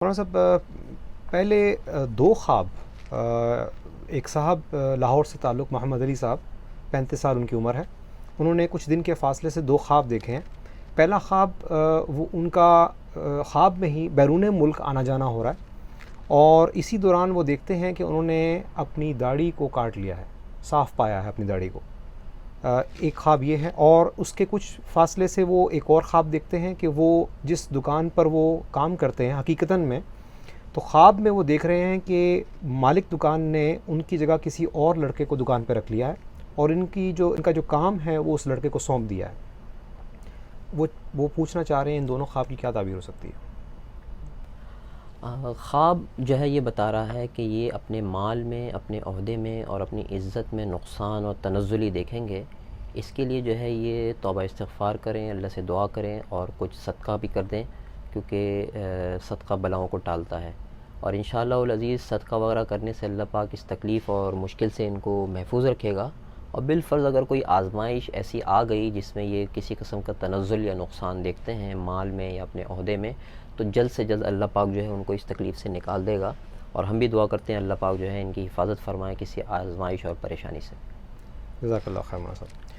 مولانا صاحب پہلے دو خواب، ایک صاحب لاہور سے تعلق محمد علی صاحب 35 سال ان کی عمر ہے، انہوں نے کچھ دن کے فاصلے سے دو خواب دیکھے ہیں۔ پہلا خواب وہ ان کا خواب میں ہی بیرون ملک آنا جانا ہو رہا ہے، اور اسی دوران وہ دیکھتے ہیں کہ انہوں نے اپنی داڑھی کو کاٹ لیا ہے، صاف پایا ہے اپنی داڑھی کو۔ ایک خواب یہ ہے، اور اس کے کچھ فاصلے سے وہ ایک اور خواب دیکھتے ہیں کہ وہ جس دکان پر وہ کام کرتے ہیں حقیقتاً میں، تو خواب میں وہ دیکھ رہے ہیں کہ مالک دکان نے ان کی جگہ کسی اور لڑکے کو دکان پہ رکھ لیا ہے، اور ان کا جو کام ہے وہ اس لڑکے کو سونپ دیا ہے۔ وہ پوچھنا چاہ رہے ہیں ان دونوں خواب کی کیا تعبیر ہو سکتی ہے؟ خواب جو ہے یہ بتا رہا ہے کہ یہ اپنے مال میں، اپنے عہدے میں اور اپنی عزت میں نقصان اور تنزلی دیکھیں گے۔ اس کے لیے جو ہے یہ توبہ استغفار کریں، اللہ سے دعا کریں اور کچھ صدقہ بھی کر دیں، کیونکہ صدقہ بلاؤں کو ٹالتا ہے۔ اور انشاءاللہ العزیز صدقہ وغیرہ کرنے سے اللہ پاک اس تکلیف اور مشکل سے ان کو محفوظ رکھے گا۔ اور بالفرض اگر کوئی آزمائش ایسی آ گئی جس میں یہ کسی قسم کا تنزل یا نقصان دیکھتے ہیں مال میں یا اپنے عہدے میں، تو جلد سے جلد اللہ پاک جو ہے ان کو اس تکلیف سے نکال دے گا۔ اور ہم بھی دعا کرتے ہیں اللہ پاک جو ہے ان کی حفاظت فرمائے کسی آزمائش اور پریشانی سے۔ جزاک اللہ خیر مولانا صاحب۔